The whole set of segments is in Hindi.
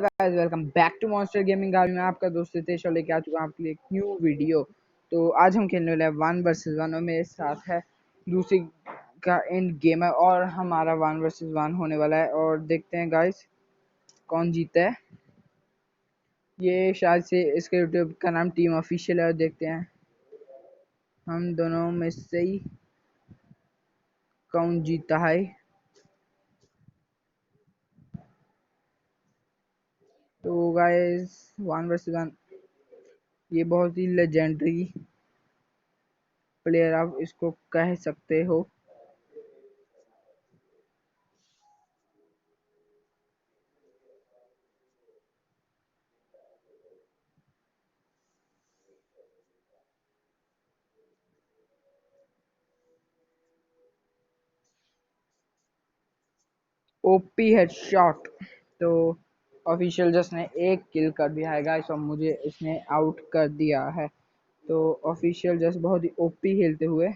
Guys welcome back to Monster Gaming. आज मैं आपका दोस्त रितेश और लेके आ चुका हूँ आपके लिए एक न्यू वीडियो। तो आज हम खेलने वाले हैं 1 वर्सेस 1 और मेरे साथ है दूसरी का एंड गेम है और हमारा 1 वर्सेस 1 होने वाला है और देखते हैं गाइस कौन जीता है। ये शायद से इसके यूट्यूब का नाम टीम ऑफिशियल है और देखते हैं हम दोनों में से ही कौन जीता है। तो गाइस 1 वर्सेस 1 ये बहुत ही लेजेंडरी प्लेयर आप इसको कह सकते हो। OP headshot. तो ऑफिशियल जस्ट ने एक किल कर दिया है गाइस और मुझे इसने आउट कर दिया है। तो ऑफिशियल जस्ट बहुत ही ओपी खेलते हुए।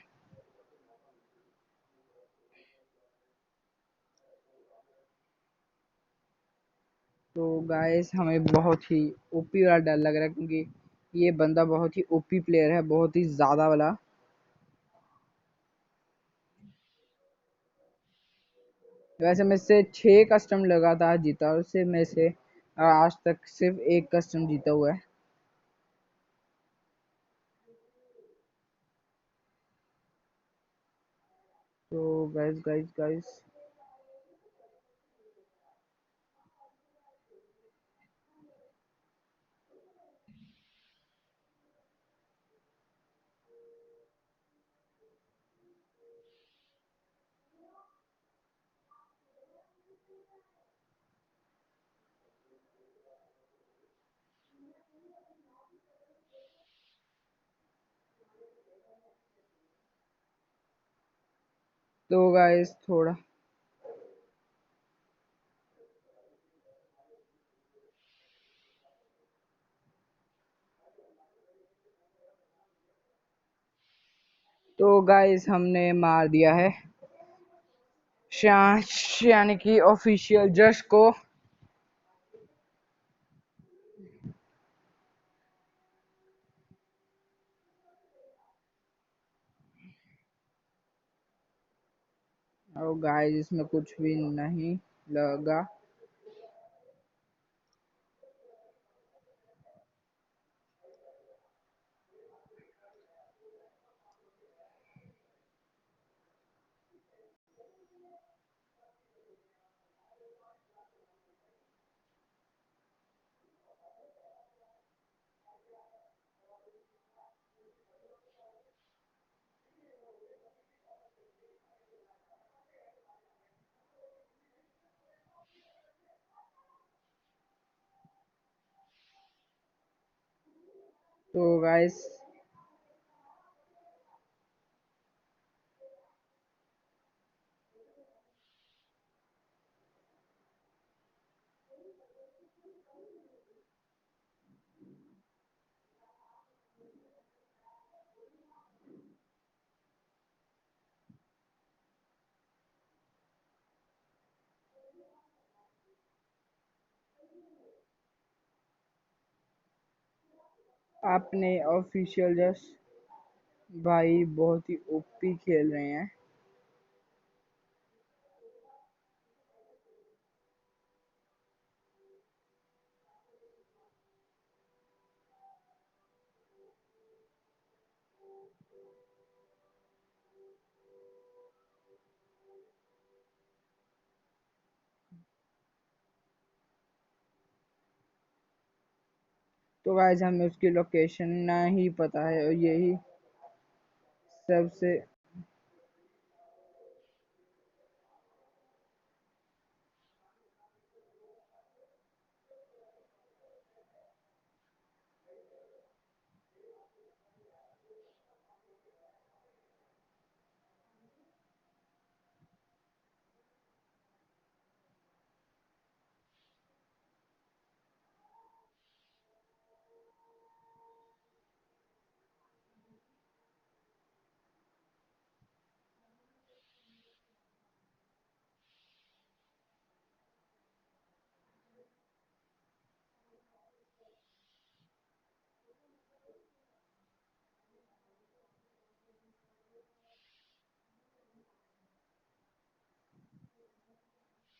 तो गाइस हमें बहुत ही ओपी वाला डर लग रहा है क्योंकि ये बंदा बहुत ही ओपी प्लेयर है, बहुत ही ज़्यादा वाला। वैसे में से 6 कस्टम लगातार जीता और उससे में से आज तक सिर्फ एक कस्टम जीता हुआ है। तो गाइस गाइस गाइस तो गाइस थोड़ा तो गाइस हमने मार दिया है यानी कि ऑफिशियल जज को। और गाइस इसमें कुछ भी नहीं लगा। तो गाइस आपने ऑफिशियल जस्ट भाई बहुत ही ओपी खेल रहे हैं। तो गाइस हमें उसकी लोकेशन नहीं पता है और यही सबसे।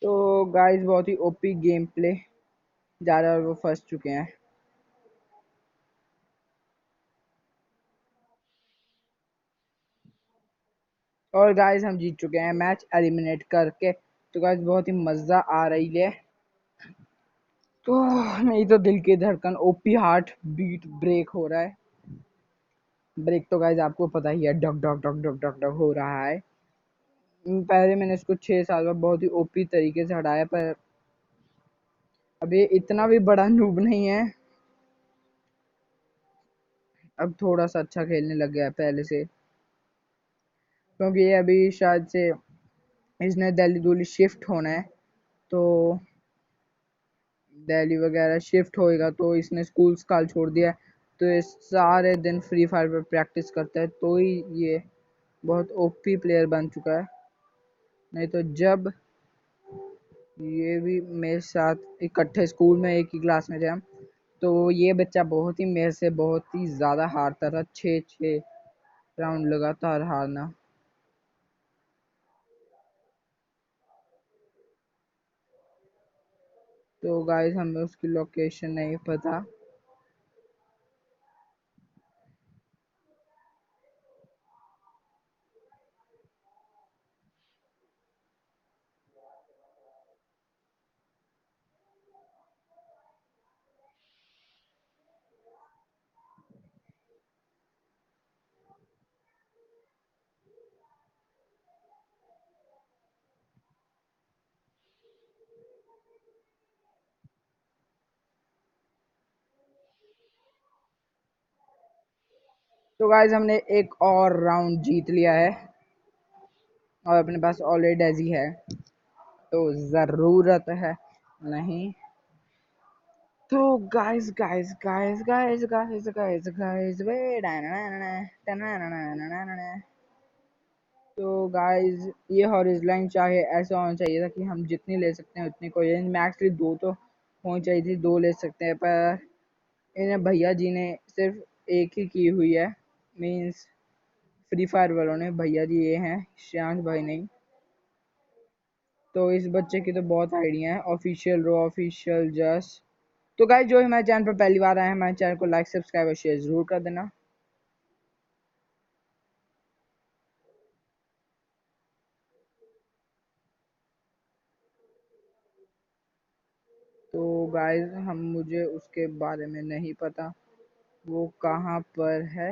तो गाइस बहुत ही ओपी गेम प्ले जा रहा है और वो फंस चुके हैं। और गाइस हम जीत चुके हैं मैच एलिमिनेट करके। तो गाइस बहुत ही मज़ा आ रही है। तो नहीं तो दिल की धड़कन ओपी हार्ट बीट ब्रेक हो रहा है। ब्रेक तो गाइस आपको पता ही है, duck duck duck duck duck duck हो रहा है। पहले मैंने इसको 6 साल में बहुत ही ओपी तरीके से हटाया, पर अब ये इतना भी बड़ा नूब नहीं है। अब थोड़ा सा अच्छा खेलने लग गया है पहले से, क्योंकि ये अभी शायद से इसने दिल्ली दूली शिफ्ट होना है। तो दिल्ली वगैरह शिफ्ट होएगा तो इसने स्कूल स्काल छोड़ दिया है। तो ये सारे दिन फ्री फायर पर प्रैक्टिस करता है, तो ही ये बहुत ओपी प्लेयर बन चुका है। नहीं तो जब ये भी मेरे साथ इकट्ठे स्कूल में एक ही क्लास में थे हम, तो ये बच्चा बहुत ही मेरे से बहुत ही ज़्यादा हारता था। 6 राउंड लगातार हारना। तो गाइस हमें उसकी लोकेशन नहीं पता। तो गाइस हमने एक और राउंड जीत लिया है और अपने पास ऑलरेडी डेजी है, तो ज़रूरत है नहीं। तो guys guys guys guys guys guys guys वे तो गाइस ये हॉरिज़ॉन्टल लाइन चाहे ऐसा होना चाहिए था कि हम जितनी ले सकते हैं उतनी, कोई मैक्सली 2 तो होनी चाहिए थी, 2 ले सकते हैं, पर इन्हें भैया जी ने सिर्फ एक ही की हुई है। मीन्स फ्री फायर वालों ने, भैया जी ये हैं, श्रेयांश भाई नहीं। तो इस बच्चे की तो बहुत आइडिया है। ऑफिशियल रो, ऑफिशियल जस्ट। तो गाइस जो हमारे चैनल पर पहली बार आए हैं, हमारे चैनल को लाइक सब्सक्राइब और शेयर जरूर कर देना। तो गाइस हम मुझे उसके बारे में नहीं पता वो कहाँ पर है,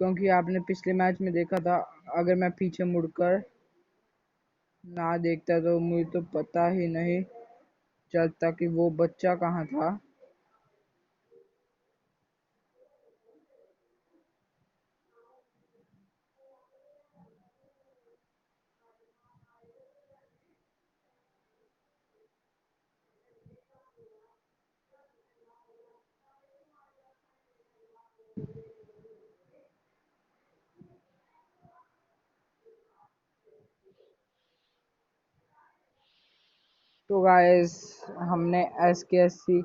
क्योंकि आपने पिछले मैच में देखा था। अगर मैं पीछे मुड़कर ना देखता तो मुझे तो पता ही नहीं चलता कि वो बच्चा कहाँ था। तो गाइस हमने SKSC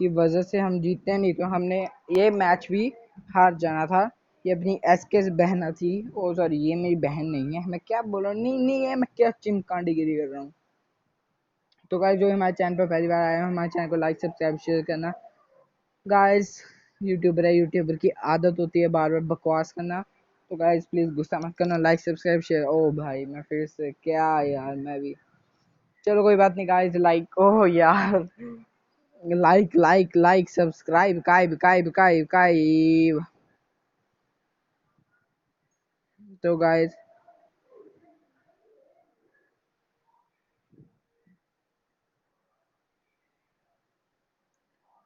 की वजह से हम जीतते, नहीं तो हमने ये मैच भी हार जाना था। ये अपनी SK बहना थी। ओ सॉरी, ये मेरी बहन नहीं है, मैं क्या बोल रहा हूँ, नहीं नहीं है, मैं क्या चिमकांडीगिरी कर रहा हूँ। तो गाइस जो हमारे चैनल पर पहली बार आए हैं, हमारे चैनल को लाइक सब्सक्राइब शेयर करना। गाइस यूट्यूबर है, यूट्यूबर की आदत होती है बार बार बकवास करना। तो गाइस प्लीज गुस्सा मत करना, लाइक सब्सक्राइब शेयर। ओ भाई मैं फिर से क्या यार, मैं भी, चलो कोई बात नहीं गाइस। लाइक, ओह यार, like like like subscribe cab cab cab cab. तो गाइस,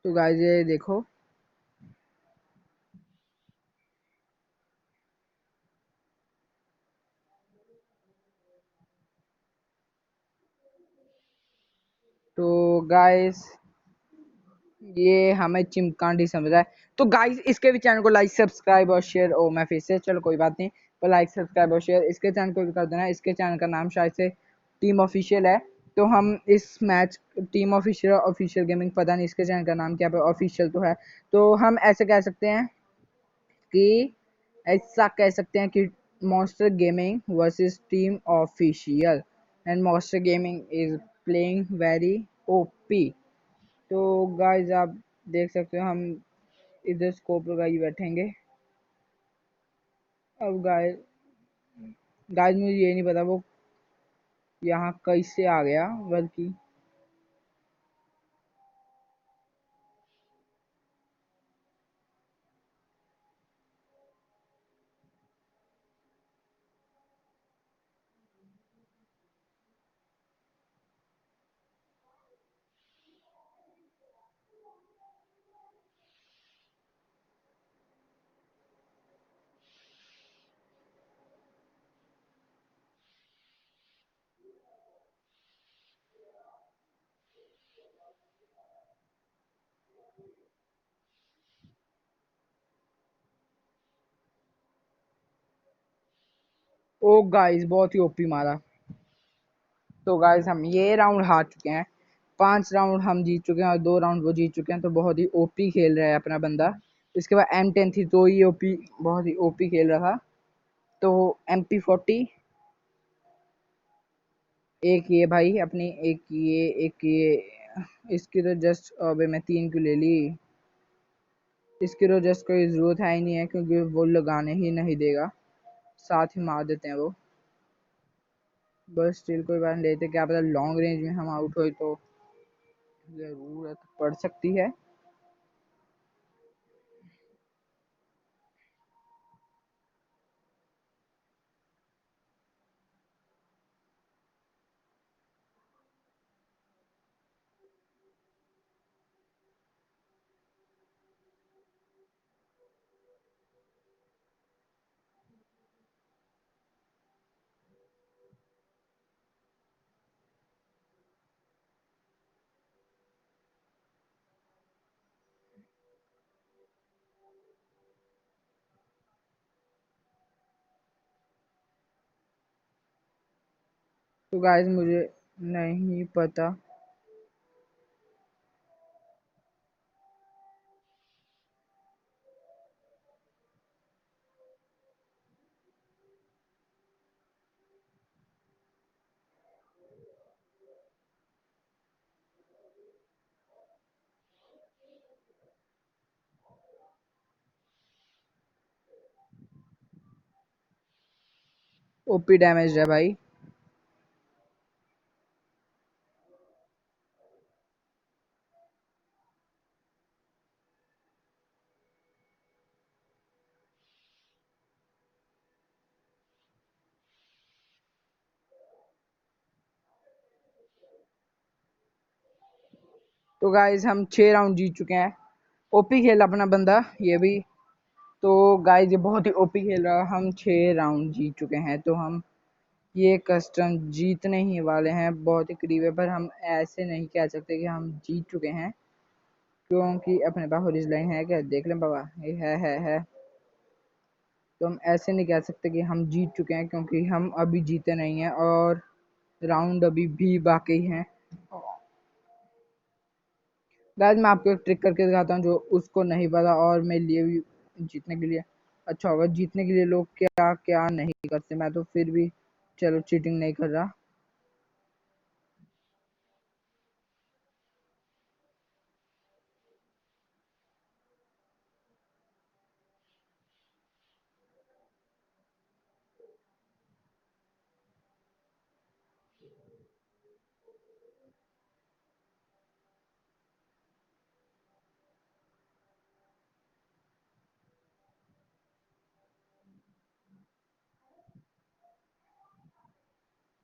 तो गाइस ये देखो। तो गाइस ये हमें चिमकांडी समझ रहा है। तो गाइस इसके भी चैनल को लाइक सब्सक्राइब और शेयर। ओ मैं फिर से, चलो कोई बात नहीं, पर लाइक सब्सक्राइब और शेयर इसके चैनल को भी कर देना। इसके चैनल का नाम शायद से टीम ऑफिशियल है। तो हम इस match team official, official gaming, पता नहीं इसके चैनल का नाम क्या है, ऑफिशियल तो है। तो हम ऐसे कह सकते हैं कि, ऐसा कह सकते हैं कि monster gaming versus team official, and monster gaming is playing very OP. तो गाइस आप देख सकते हो हम इधर स्कोप लगाई बैठेंगे। अब गाइस गाइस मुझे ये नहीं पता वो यहाँ कैसे आ गया, बल्कि ओ गाइस बहुत ही ओपी मारा। तो गाइस हम ये राउंड हार चुके हैं। 5 राउंड हम जीत चुके हैं और 2 राउंड वो जीत चुके हैं। तो बहुत ही ओपी खेल रहा है अपना बंदा। इसके बाद M10 थी तो ये ओपी बहुत ही ओपी खेल रहा था। तो MP40 एक ये भाई अपनी, एक ये इसकी तो जस्ट अबे मैं 3 क्यों ले ली। इसकी तो जस्ट कोई जरूरत है ही नहीं है क्योंकि वो लगाने ही नहीं देगा, साथ ही मार देते हैं वो। बस स्टिल कोई बात नहीं, लेते क्या पता लॉन्ग रेंज में हम आउट हुए तो जरूरत पड़ सकती है। तो गाइस मुझे नहीं पता। ओपी डैमेज है भाई। तो गाइस हम 6 राउंड जीत चुके हैं। ओपी खेल अपना बंदा ये भी। तो गाइस ये बहुत ही ओपी खेल रहा है। हम 6 राउंड जीत चुके हैं तो हम ये कस्टम जीतने ही वाले हैं, बहुत ही करीब है। पर हम ऐसे नहीं कह सकते कि हम जीत चुके हैं क्योंकि अपने पास हॉरिज़ॉन्टल लाइन है क्या, देख लें बाबा, ये है। तो हम ऐसे नहीं कह सकते कि हम जीत चुके हैं क्योंकि हम अभी जीते नहीं हैं और राउंड अभी भी बाकी हैं। गाइस मैं आपको एक ट्रिक करके दिखाता हूँ जो उसको नहीं पता और मेरे लिए भी जीतने के लिए अच्छा होगा। जीतने के लिए लोग क्या क्या नहीं करते, मैं तो फिर भी चलो चीटिंग नहीं कर रहा।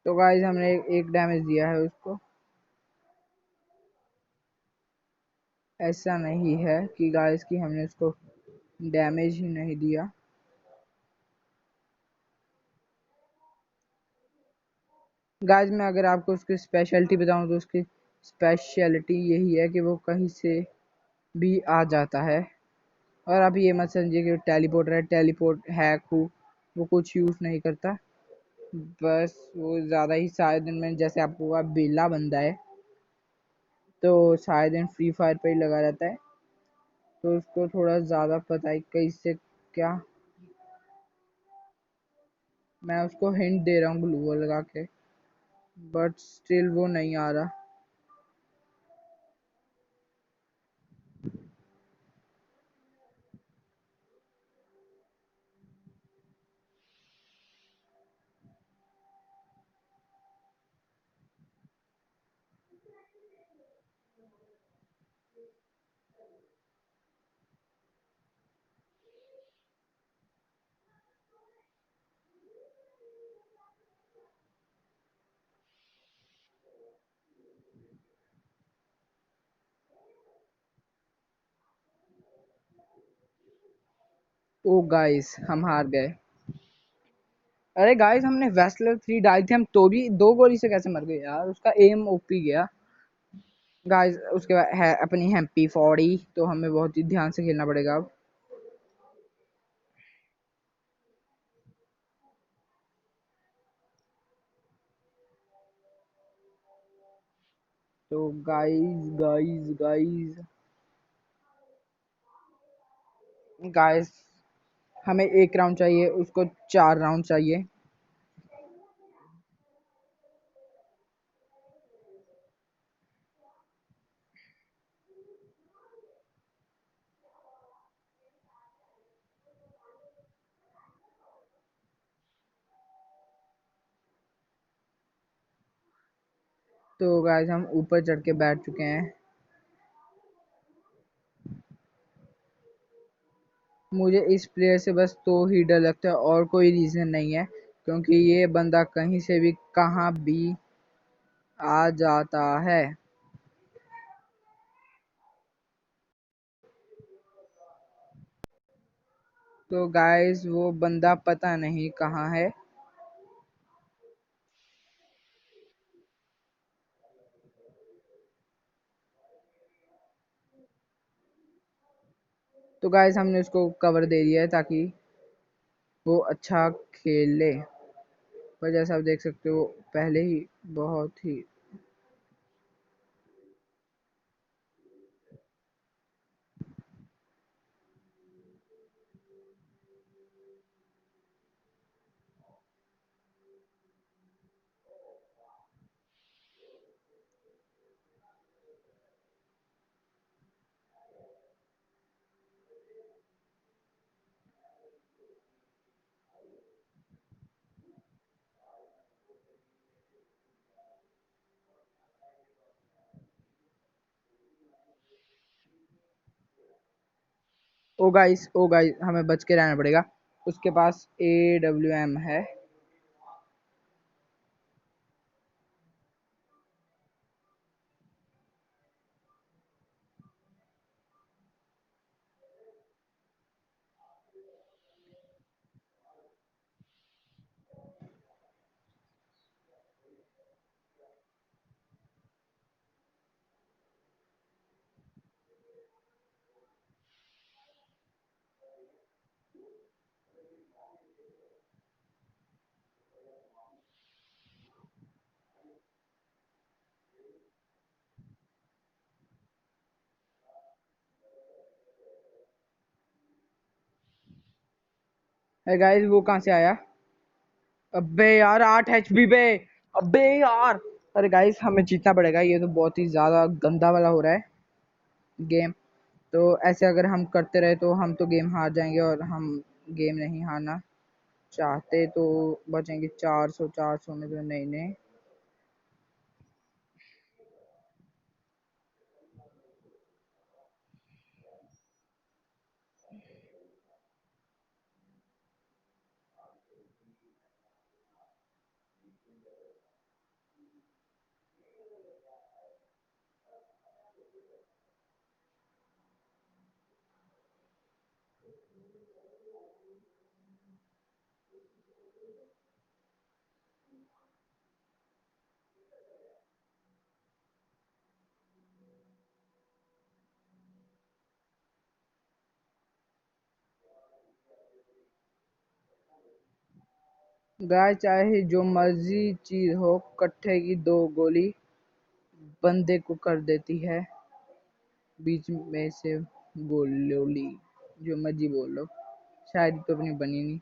तो गाइस हमने एक डैमेज दिया है उसको। ऐसा नहीं है कि गाइस कि हमने उसको डैमेज ही नहीं दिया। गाइस मैं अगर आपको उसकी स्पेशलिटी बताऊं तो उसकी स्पेशलिटी यही है कि वो कहीं से भी आ जाता है। और आप ये मत समझिए कि टेलीपोर्टर है, टेलीपोर्ट हैक हो, वो कुछ यूज़ नहीं करता। बस वो ज़्यादा ही सारे दिन में, जैसे आपको हुआ बेला बंदा है तो सारे दिन फ्री फायर पे ही लगा रहता है तो उसको थोड़ा ज़्यादा पता है कैसे क्या। मैं उसको हिंट दे रहा हूँ ग्लू वॉल लगा के। बट स्टिल वो नहीं आ रहा। ओ गाइस हम हार गए। अरे गाइस हमने वेस्लर 3 डाली थी हम, तो भी 2 गोली से कैसे मर गए यार, उसका एम ओपी गया। गाइस उसके बाद है अपनी हैप्पी 40, तो हमें बहुत ही ध्यान से खेलना पड़ेगा अब। तो गाइस गाइस गाइस गाइस हमें 1 राउंड चाहिए, उसको 4 राउंड चाहिए। तो गाइस हम ऊपर चढ़ के बैठ चुके हैं। मुझे इस प्लेयर से बस तो ही डर लगता है और कोई रीज़न नहीं है, क्योंकि ये बंदा कहीं से भी कहाँ भी आ जाता है। तो गाइस वो बंदा पता नहीं कहाँ है। तो गाइस हमने उसको कवर दे दिया है ताकि वो अच्छा खेल ले, पर जैसा आप देख सकते हो पहले ही बहुत ही। ओ गाइस हमें बच के रहना पड़ेगा, उसके पास AWM है। गाइस वो कहाँ से आया? अबे यार 8 HP पे। अबे यार। अरे गाइस हमें जीतना पड़ेगा, ये तो बहुत ही ज्यादा गंदा वाला हो रहा है गेम। तो ऐसे अगर हम करते रहे तो हम तो गेम हार जाएंगे, और हम गेम नहीं हारना चाहते। तो बचेंगे 400 में, तो नहीं नहीं। गाय चाहे जो मर्जी चीज हो, कट्ठे की 2 गोली बंदे को कर देती है बीच में से गोलोली। जो मर्जी बोल लो, शायद तो अपनी बनी नहीं।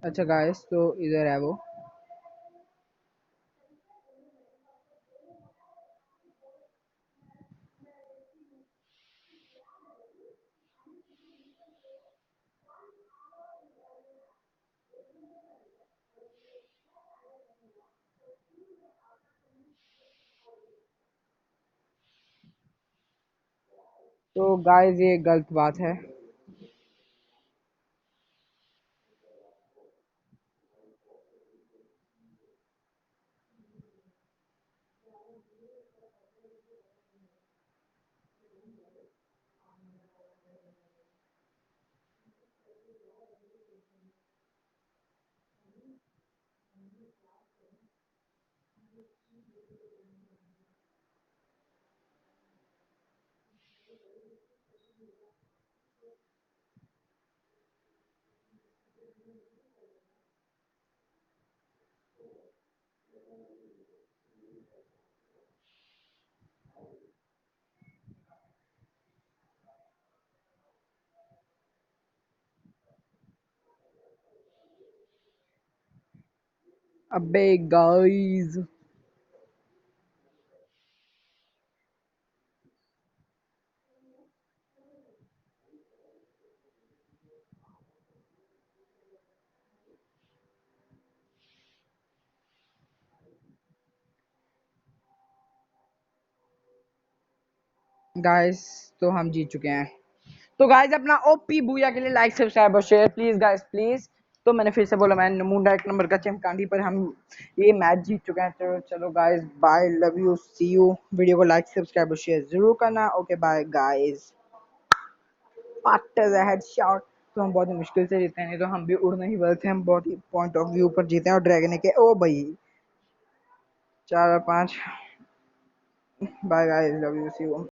अच्छा गाइस, तो इधर है वो। तो गाइस ये गलत बात है। अबे गाइस, गाइस तो हम जीत चुके हैं। तो गाइस अपना ओपी बूया के लिए लाइक सब्सक्राइब और शेयर प्लीज गाइस प्लीज। तो मैंने फिर से बोला, मैं मुंडा एक नंबर का चमकांडी पर हम ये मैच जीत चुके हैं। तो चलो guys, bye, love you, see you. Video को लाइक सब्सक्राइब और शेयर जरूर करना। Okay bye guys. Partner headshot. तो हम बहुत ही मुश्किल से जीते हैं, नहीं तो हम भी उड़ नहीं बलते, हम बहुत ही पॉइंट ऑफ व्यू पर जीते हैं। और ड्रैगन के ओ भाई 4 और 5। Bye guys, love you, see you.